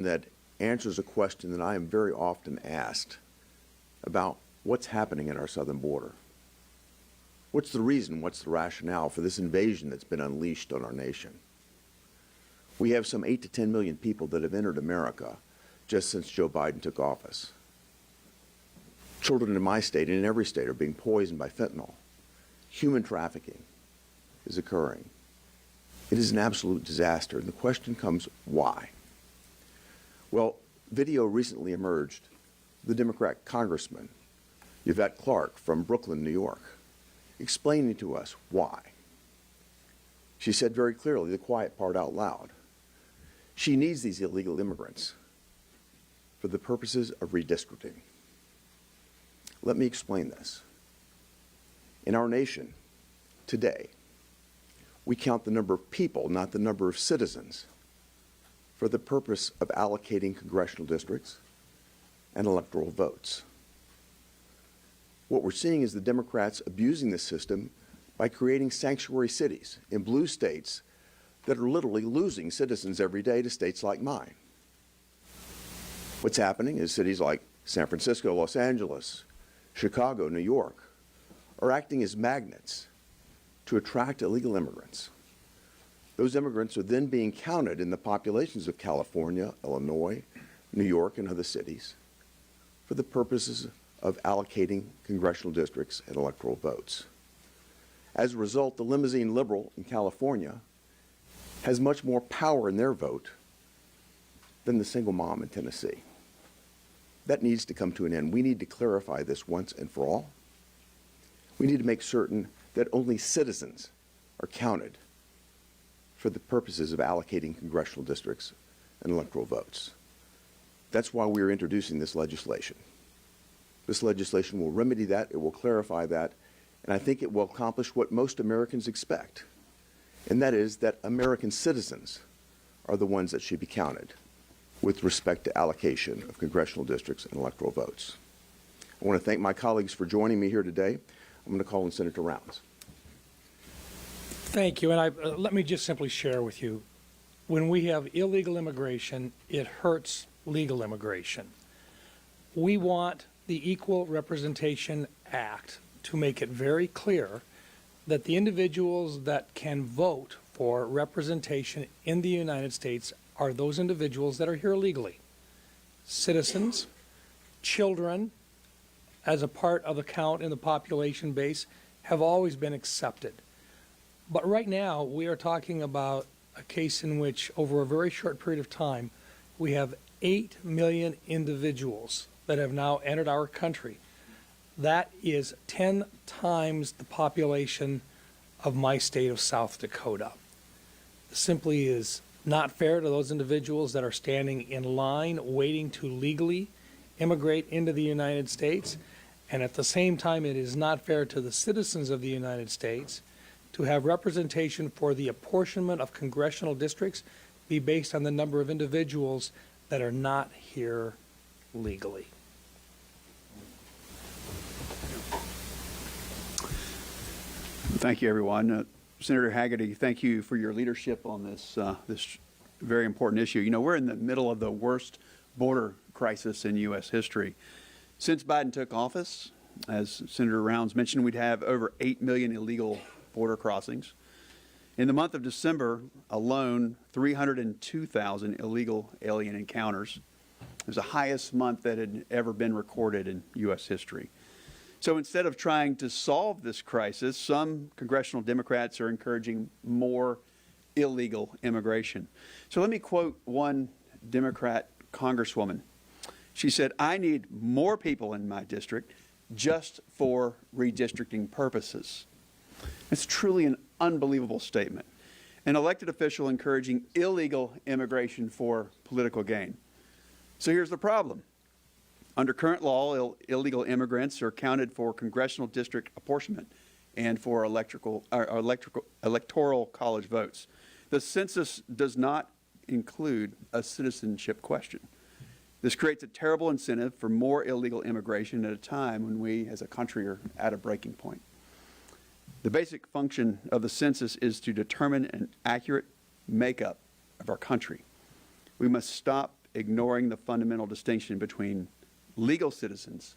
that answers a question that I am very often asked about what's happening at our southern border. What's the reason, what's the rationale for this invasion that's been unleashed on our nation? We have some 8 to 10 million people that have entered America just since Joe Biden took office. Children in my state and in every state are being poisoned by fentanyl. Human trafficking is occurring. It is an absolute disaster, and the question comes, why? Well, video recently emerged. The Democrat Congressman, Yvette Clarke from Brooklyn, New York, explaining to us why. She said very clearly, the quiet part out loud, she needs these illegal immigrants for the purposes of redistricting. Let me explain this. In our nation today, we count the number of people, not the number of citizens, for the purpose of allocating congressional districts and electoral votes. What we're seeing is the Democrats abusing this system by creating sanctuary cities in blue states that are literally losing citizens every day to states like mine. What's happening is cities like San Francisco, Los Angeles, Chicago, New York are acting as magnets to attract illegal immigrants. Those immigrants are then being counted in the populations of California, Illinois, New York, and other cities for the purposes of allocating congressional districts and electoral votes. As a result, the limousine liberal in California has much more power in their vote than the single mom in Tennessee. That needs to come to an end. We need to clarify this once and for all. We need to make certain that only citizens are counted for the purposes of allocating congressional districts and electoral votes. That's why we are introducing this legislation. This legislation will remedy that, it will clarify that, and I think it will accomplish what most Americans expect, and that is that American citizens are the ones that should be counted with respect to allocation of congressional districts and electoral votes. I want to thank my colleagues for joining me here today. I'm going to call on Senator Rounds. Thank you, and let me just simply share with you, when we have illegal immigration, it hurts legal immigration. We want the Equal Representation Act to make it very clear that the individuals that can vote for representation in the United States are those individuals that are here legally. Citizens, children, as a part of the count in the population base, have always been accepted. But right now, we are talking about a case in which, over a very short period of time, we have 8 million individuals that have now entered our country. That is 10 times the population of my state of South Dakota. It simply is not fair to those individuals that are standing in line waiting to legally immigrate into the United States. And at the same time, it is not fair to the citizens of the United States to have representation for the apportionment of congressional districts be based on the number of individuals that are not here legally. Thank you, everyone. Senator Hagerty, thank you for your leadership on this very important issue. You know, we're in the middle of the worst border crisis in U.S. history. Since Biden took office, as Senator Rounds mentioned, we'd have over 8 million illegal border crossings. In the month of December alone, 302,000 illegal alien encounters. It was the highest month that had ever been recorded in U.S. history. So instead of trying to solve this crisis, some congressional Democrats are encouraging more illegal immigration. So let me quote one Democrat congresswoman. She said, "I need more people in my district just for redistricting purposes." It's truly an unbelievable statement. An elected official encouraging illegal immigration for political gain. So here's the problem. Under current law, illegal immigrants are counted for congressional district apportionment and for electoral college votes. The census does not include a citizenship question. This creates a terrible incentive for more illegal immigration at a time when we as a country are at a breaking point. The basic function of the census is to determine an accurate makeup of our country. We must stop ignoring the fundamental distinction between legal citizens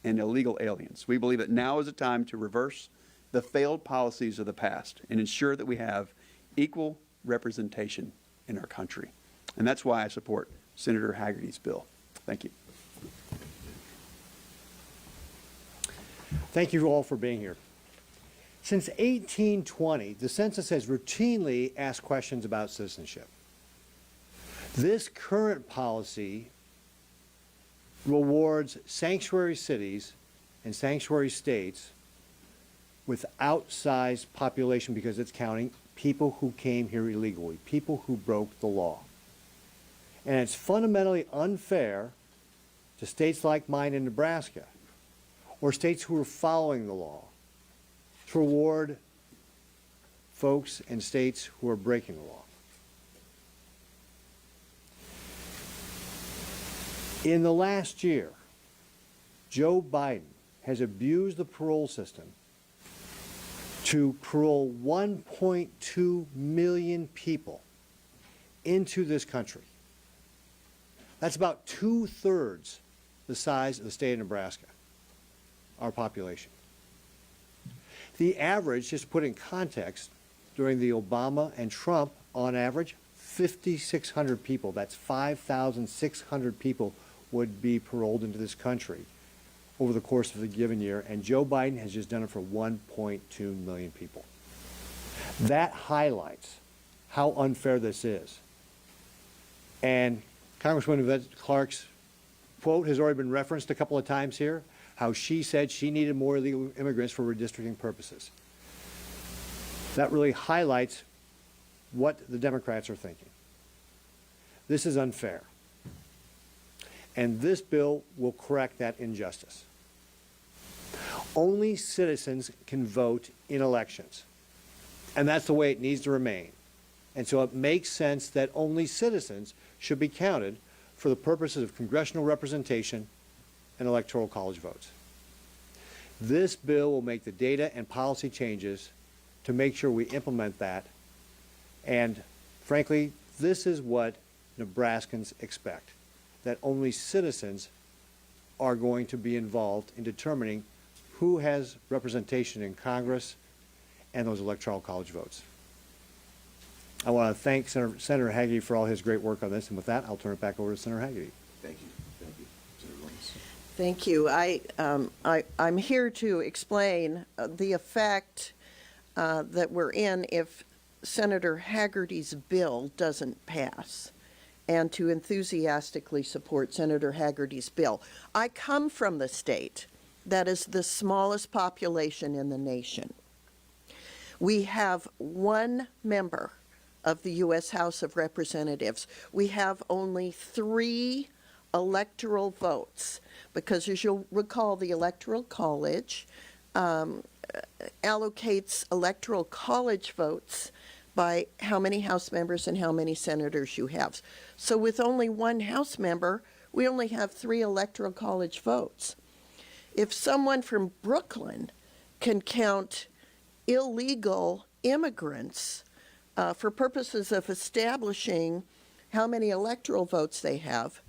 and illegal aliens. We believe that now is a time to reverse the failed policies of the past and ensure that we have equal representation in our country. And that's why I support Senator Hagerty's bill. Thank you. Thank you all for being here. Since 1820, the census has routinely asked questions about citizenship. This current policy rewards sanctuary cities and sanctuary states with outsized population because it's counting people who came here illegally, people who broke the law. And it's fundamentally unfair to states like mine in Nebraska, or states who are following the law, to reward folks in states who are breaking the law. In the last year, Joe Biden has abused the parole system to parole 1.2 million people into this country. That's about 2/3 the size of the state of Nebraska, our population. The average, just to put in context, during the Obama and Trump, on average, 5,600 people, that's 5,600 people, would be paroled into this country over the course of a given year, and Joe Biden has just done it for 1.2 million people. That highlights how unfair this is. And Congresswoman Yvette Clarke's quote has already been referenced a couple of times here, how she said she needed more illegal immigrants for redistricting purposes. That really highlights what the Democrats are thinking. This is unfair. And this bill will correct that injustice. Only citizens can vote in elections. And that's the way it needs to remain. And so it makes sense that only citizens should be counted for the purposes of congressional representation and electoral college votes. This bill will make the data and policy changes to make sure we implement that. And frankly, this is what Nebraskans expect, that only citizens are going to be involved in determining who has representation in Congress and those electoral college votes. I want to thank Senator Hagerty for all his great work on this, and with that, I'll turn it back over to Senator Hagerty. Thank you. Thank you. Senator Lawrence. Thank you. I'm here to explain the effect that we're in if Senator Hagerty's bill doesn't pass, and to enthusiastically support Senator Hagerty's bill. I come from the state that is the smallest population in the nation. We have one member of the U.S. House of Representatives. We have only 3 electoral votes because, as you'll recall, the Electoral College allocates Electoral College votes by how many House members and how many senators you have. So with only one House member, we only have 3 Electoral College votes. If someone from Brooklyn can count illegal immigrants for purposes of establishing how many electoral votes they have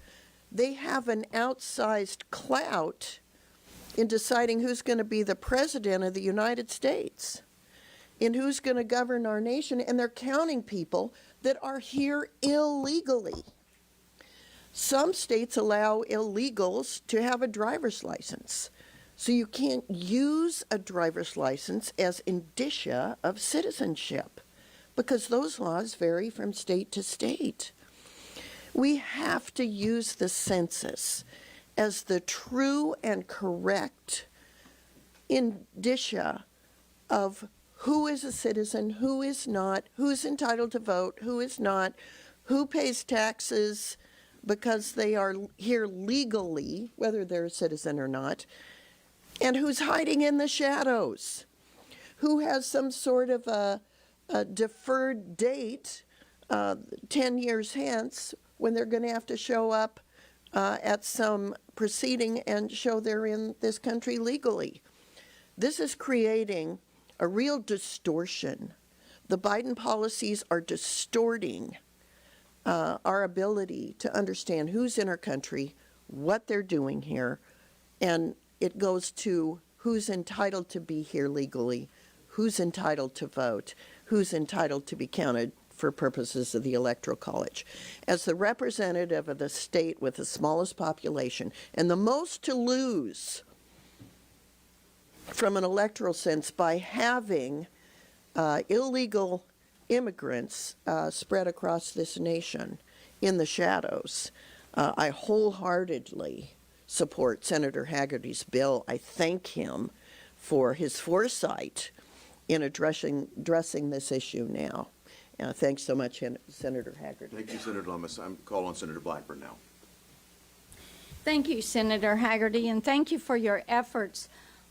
an outsized clout in deciding who's going to be the president of the United States and who's going to govern our nation, and they're counting people that are here illegally. Some states allow illegals to have a driver's license, so you can't use a driver's license as indicia of citizenship, because those laws vary from state to state. We have to use the census as the true and correct indicia of who is a citizen, who is not, who's entitled to vote, who is not, who pays taxes because they are here legally, whether they're a citizen or not, and who's hiding in the shadows, who has some sort of a deferred date 10 years hence when they're going to have to show up at some proceeding and show they're in this country legally. This is creating a real distortion. The Biden policies are distorting our ability to understand who's in our country, what they're doing here, and it goes to who's entitled to be here legally, who's entitled to vote, who's entitled to be counted for purposes of the Electoral College. As the representative of the state with the smallest population and the most to lose from an electoral sense by having illegal immigrants spread across this nation in the shadows, I wholeheartedly support Senator Haggerty's bill. I thank him for his foresight in addressing this issue now. Thanks so much, Senator Haggerty. Thank you, Senator Lummis. I'm calling on Senator Blackburn now. Thank you, Senator Haggerty, and thank you for your efforts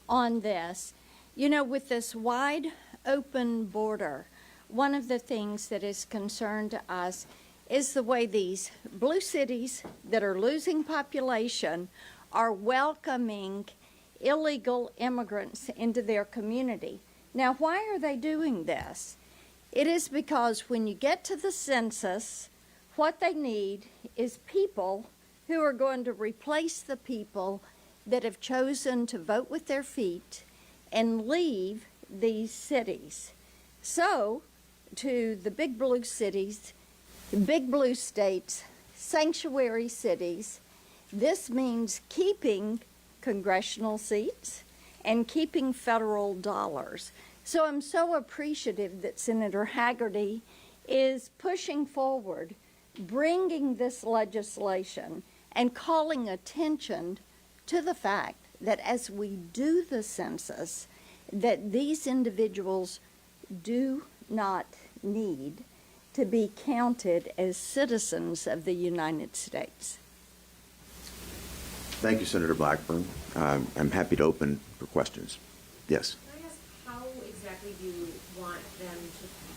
on this. You know, with this wide open border, one of the things that is concerned to us is the way these blue cities that are losing population are welcoming illegal immigrants into their community. Now, why are they doing this? It is because when you get to the census, what they need is people who are going to replace the people that have chosen to vote with their feet and leave these cities. So, to the big blue cities, big blue states, sanctuary cities, this means keeping congressional seats and keeping federal dollars. So I'm so appreciative that Senator Haggerty is pushing forward, bringing this legislation and calling attention to the fact that as we do the census, that these individuals do not need to be counted as citizens of the United States. Thank you, Senator Blackburn. I'm happy to open for questions. Yes. Can I ask, how exactly do you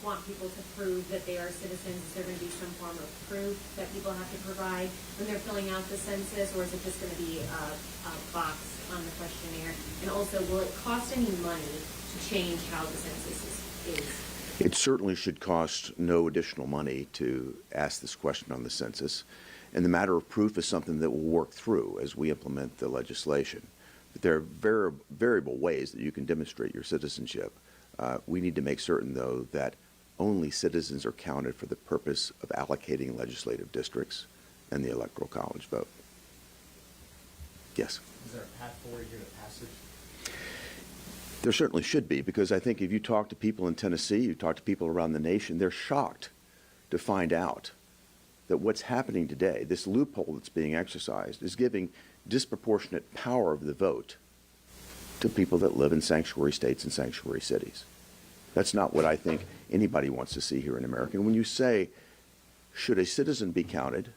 want people to prove that they are citizens? Is there going to be some form of proof that people have to provide when they're filling out the census, or is it just going to be a box on the questionnaire? And also, will it cost any money to change how the census is? It certainly should cost no additional money to ask this question on the census. And the matter of proof is something that we'll work through as we implement the legislation. But there are variable ways that you can demonstrate your citizenship. We need to make certain, though, that only citizens are counted for the purpose of allocating legislative districts and the Electoral College vote. Yes? Is there a path forward here to passage? There certainly should be, because I think if you talk to people in Tennessee, you talk to people around the nation, they're shocked to find out that what's happening today, this loophole that's being exercised, is giving disproportionate power of the vote to people that live in sanctuary states and sanctuary cities. That's not what I think anybody wants to see here in America. And when you say, should a citizen be counted,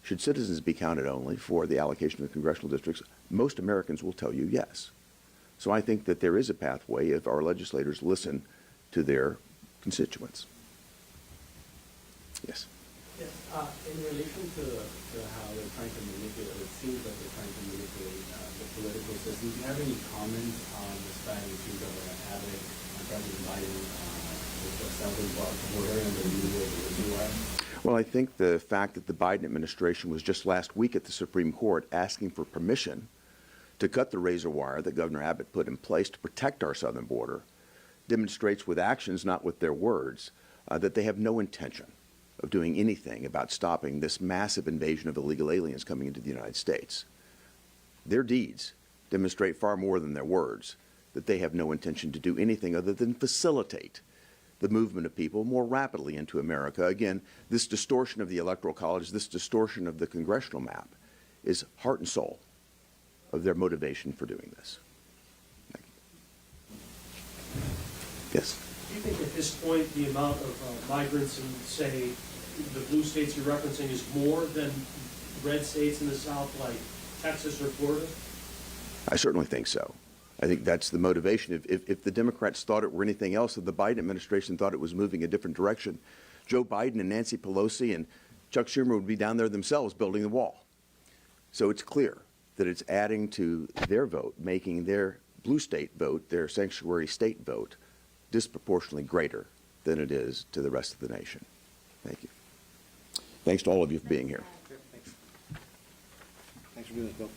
should citizens be counted only for the allocation of congressional districts, most Americans will tell you yes. So I think that there is a pathway if our legislators listen to their constituents. Yes. Yes. In relation to how they're trying to manipulate, it seems like they're trying to manipulate the political system. Do you have any comments on the strategy Governor Abbott and President Biden with the southern border and the new religion wire? Well, I think the fact that the Biden administration was just last week at the Supreme Court asking for permission to cut the razor wire that Governor Abbott put in place to protect our southern border demonstrates with actions, not with their words, that they have no intention of doing anything about stopping this massive invasion of illegal aliens coming into the United States. Their deeds demonstrate far more than their words that they have no intention to do anything other than facilitate the movement of people more rapidly into America. Again, this distortion of the Electoral College, this distortion of the congressional map is heart and soul of their motivation for doing this. Thank you. Yes. Do you think at this point the amount of migrants in, say, the blue states you're referencing is more than red states in the South like Texas or Florida? I certainly think so. I think that's the motivation. If the Democrats thought it were anything else, if the Biden administration thought it was moving a different direction, Joe Biden and Nancy Pelosi and Chuck Schumer would be down there themselves building the wall. So it's clear that it's adding to their vote, making their blue state vote, their sanctuary state vote, disproportionately greater than it is to the rest of the nation. Thank you. Thanks to all of you for being here. Thanks for doing this, Bill.